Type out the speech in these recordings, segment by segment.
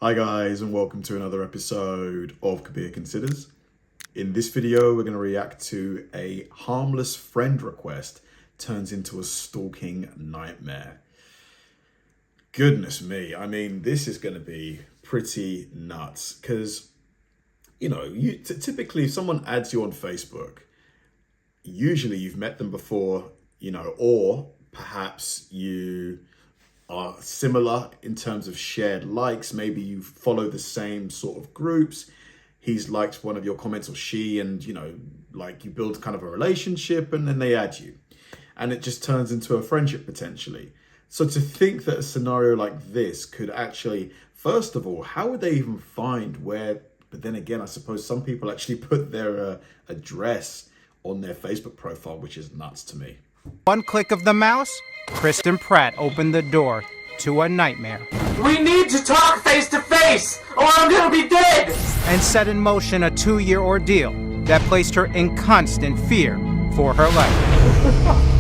Hi guys, and welcome to another episode of Kabir Considers. In this video, we're going to react to a harmless friend request turns into a stalking nightmare. Goodness me, I mean, this is going to be pretty nuts because, typically if someone adds you on Facebook, usually you've met them before, or perhaps you are similar in terms of shared likes. Maybe you follow the same sort of groups. He's liked one of your comments, or she, and you build kind of a relationship, and then they add you. And it just turns into a friendship potentially. So to think that a scenario like this could actually, first of all, how would they even find where, but then again, I suppose some people actually put their address on their Facebook profile, which is nuts to me. One click of the mouse, Kristen Pratt opened the door to a nightmare. We need to talk face to face, or I'm gonna be dead! And set in motion a 2-year ordeal that placed her in constant fear for her life.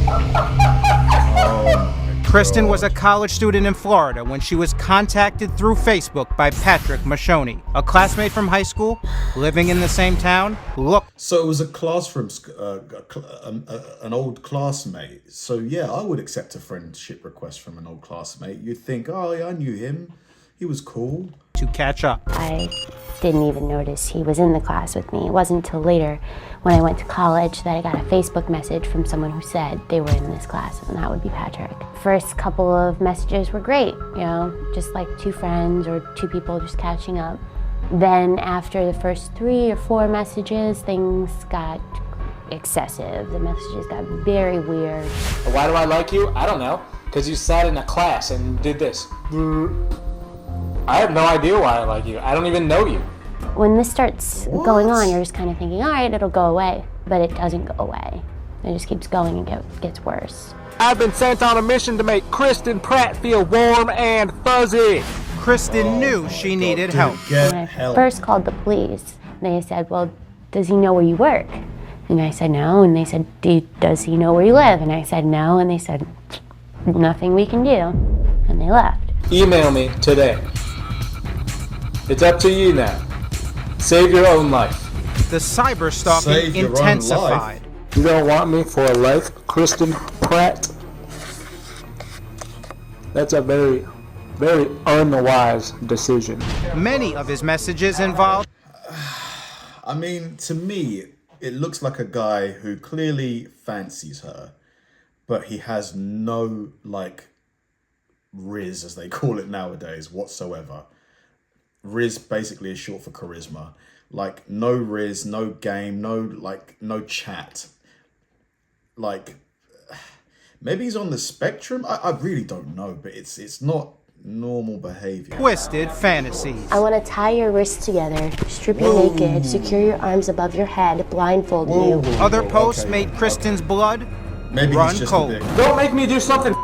Kristen was a college student in Florida when she was contacted through Facebook by Patrick Mashoni, a classmate from high school, living in the same town. So it was a class from an old classmate. So yeah, I would accept a friendship request from an old classmate. You'd think, oh yeah, I knew him. He was cool. To catch up. I didn't even notice he was in the class with me. It wasn't until later when I went to college that I got a Facebook message from someone who said they were in this class, and that would be Patrick. First couple of messages were great, just like two friends or two people just catching up. Then after the first 3 or 4 messages, things got excessive. The messages got very weird. Why do I like you? I don't know. Because you sat in a class and did this. I have no idea why I like you. I don't even know you. When this starts going on, you're just kind of thinking, all right, it'll go away. But it doesn't go away. It just keeps going and gets worse. I've been sent on a mission to make Kristen Pratt feel warm and fuzzy. Kristen knew she needed help. When I first called the police, they said, well, does he know where you work? And I said, no. And they said, does he know where you live? And I said, no. And they said, nothing we can do. And they left. Email me today. It's up to you now. Save your own life. The cyber stalking intensified. You don't want me for a life, Kristen Pratt? That's a very, very unwise decision. Many of his messages involved. I mean, to me, it looks like a guy who clearly fancies her, but he has no, riz, as they call it nowadays, whatsoever. Riz basically is short for charisma. No riz, no game, no chat. Maybe he's on the spectrum. I really don't know, but it's not normal behavior. Twisted fantasies. I want to tie your wrists together, strip you naked, secure your arms above your head, blindfold you. Other posts made Kristen's blood run cold. Don't make me do something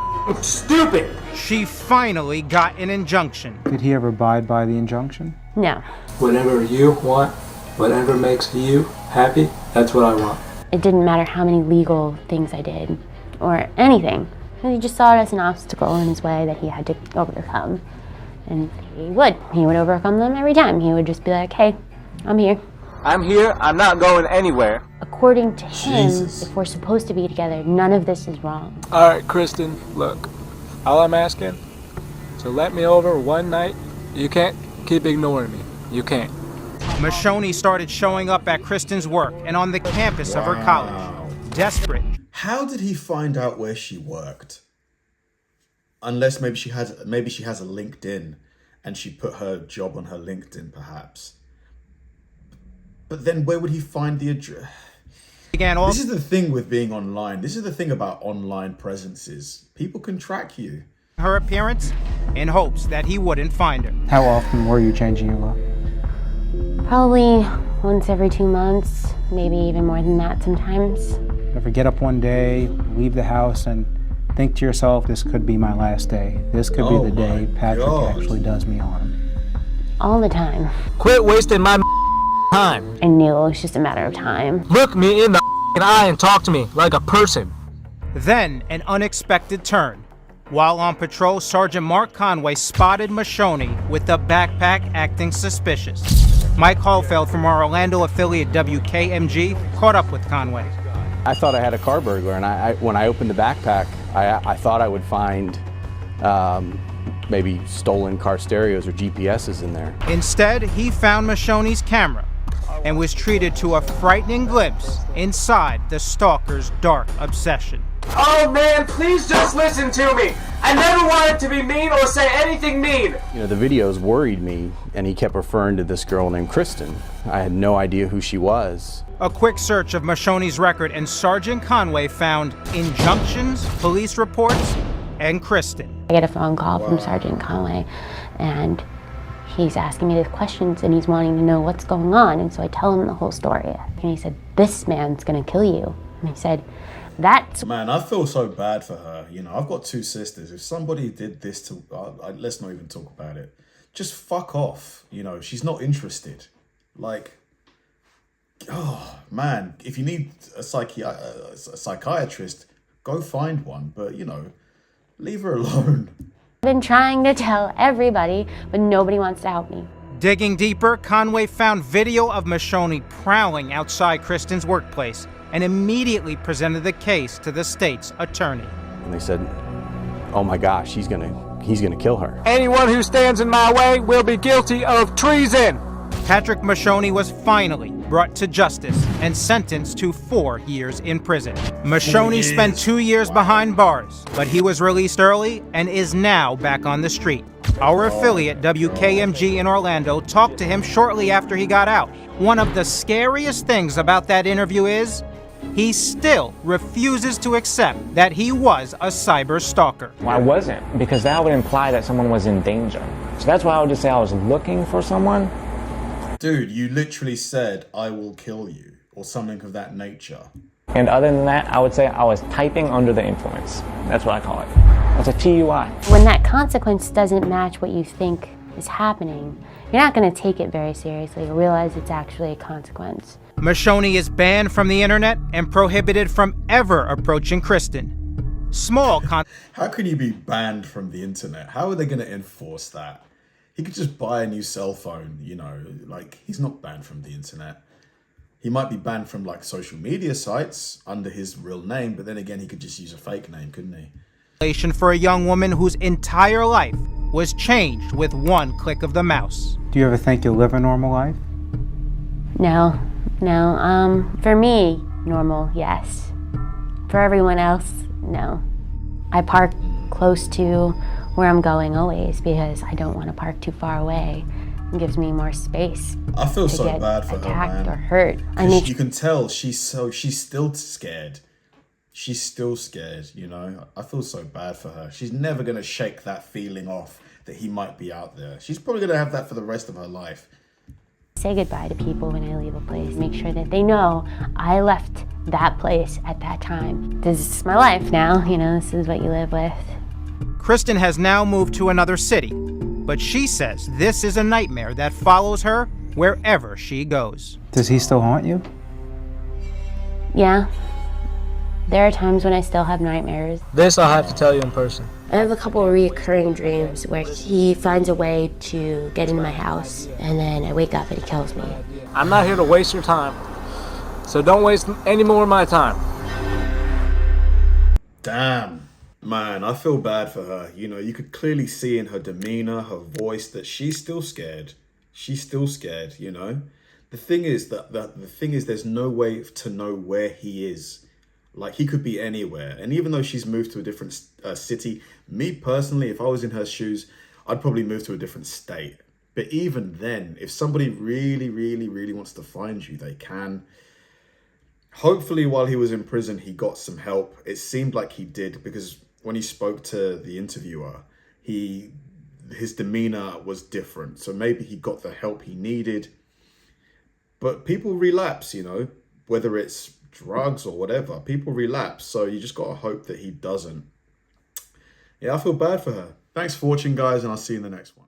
stupid. She finally got an injunction. Did he ever abide by the injunction? No. Whatever you want, whatever makes you happy, that's what I want. It didn't matter how many legal things I did or anything. He just saw it as an obstacle in his way that he had to overcome. And he would overcome them every time. He would just be like, hey, I'm here. I'm here, I'm not going anywhere. According to him, if we're supposed to be together, none of this is wrong. All right, Kristen, look, all I'm asking, so let me over one night. You can't keep ignoring me. You can't. Mashoni started showing up at Kristen's work and on the campus of her college, desperate. How did he find out where she worked? Unless maybe she has a LinkedIn and she put her job on her LinkedIn, perhaps. But then where would he find the address? This is the thing with being online. This is the thing about online presences. People can track you. Her appearance in hopes that he wouldn't find her. How often were you changing your look? Probably once every 2 months, maybe even more than that sometimes. Ever get up one day, leave the house, and think to yourself, this could be my last day. This could be the day Patrick actually does me harm. All the time. Quit wasting my time. I knew it was just a matter of time. Look me in the eye and talk to me like a person. Then an unexpected turn. While on patrol, Sergeant Mark Conway spotted Mashoni with the backpack acting suspicious. Mike Hallfeld from our Orlando affiliate WKMG caught up with Conway. I thought I had a car burglar, and when I opened the backpack, I thought I would find maybe stolen car stereos or GPSs in there. Instead, he found Mashoni's camera and was treated to a frightening glimpse inside the stalker's dark obsession. Oh man, please just listen to me. I never wanted to be mean or say anything mean. You know, the videos worried me, and he kept referring to this girl named Kristen. I had no idea who she was. A quick search of Mashoni's record and Sergeant Conway found injunctions, police reports, and Kristen. I get a phone call from Sergeant Conway, and he's asking me these questions, and he's wanting to know what's going on. And so I tell him the whole story. And he said, "This man's gonna kill you." And he said, "That's..." Man, I feel so bad for her. You know, I've got two sisters. If somebody did this to, let's not even talk about it. Just fuck off. You know, she's not interested. Like, oh man, if you need a psychiatrist, go find one. But you know, leave her alone. I've been trying to tell everybody, but nobody wants to help me. Digging deeper, Conway found video of Mashoni prowling outside Kristen's workplace and immediately presented the case to the state's attorney. And they said, "Oh my gosh, he's gonna kill her." Anyone who stands in my way will be guilty of treason. Patrick Mashoni was finally brought to justice and sentenced to 4 years in prison. Mashoni spent 2 years behind bars, but he was released early and is now back on the street. Our affiliate, WKMG in Orlando, talked to him shortly after he got out. One of the scariest things about that interview is he still refuses to accept that he was a cyber stalker. Well, I wasn't, because that would imply that someone was in danger. So that's why I would just say I was looking for someone. Dude, you literally said, "I will kill you," or something of that nature. And other than that, I would say I was typing under the influence. That's what I call it. It's a TUI. When that consequence doesn't match what you think is happening, you're not going to take it very seriously or realize it's actually a consequence. Mashoni is banned from the internet and prohibited from ever approaching Kristen. How can you be banned from the internet? How are they going to enforce that? He could just buy a new cell phone, you know, like he's not banned from the internet. He might be banned from like social media sites under his real name, but then again, he could just use a fake name, couldn't he? For a young woman whose entire life was changed with one click of the mouse. Do you ever think you'll live a normal life? No. For me, normal, yes. For everyone else, no. I park close to where I'm going always because I don't want to park too far away. It gives me more space. I feel so get bad for her, attacked man. or hurt. You can tell she's still scared. She's still scared, you know. I feel so bad for her. She's never gonna shake that feeling off that he might be out there. She's probably gonna have that for the rest of her life. Say goodbye to people when I leave a place. Make sure that they know I left that place at that time. This is my life now, you know, this is what you live with. Kristen has now moved to another city, but she says this is a nightmare that follows her wherever she goes. Does he still haunt you? Yeah. There are times when I still have nightmares. This I'll have to tell you in person. I have a couple of recurring dreams where he finds a way to get in my house, and then I wake up and he kills me. I'm not here to waste your time, so don't waste any more of my time. Damn. Man, I feel bad for her. You know, you could clearly see in her demeanor, her voice, that she's still scared. She's still scared, you know. The thing is there's no way to know where he is. Like, he could be anywhere. And even though she's moved to a different city, me personally, if I was in her shoes, I'd probably move to a different state. But even then, if somebody really, really, really wants to find you, they can. Hopefully, while he was in prison, he got some help. It seemed like he did, because when he spoke to the interviewer, his demeanor was different. So maybe he got the help he needed. But people relapse, you know, whether it's drugs or whatever. People relapse. So you just got to hope that he doesn't. Yeah, I feel bad for her. Thanks for watching, guys, and I'll see you in the next one.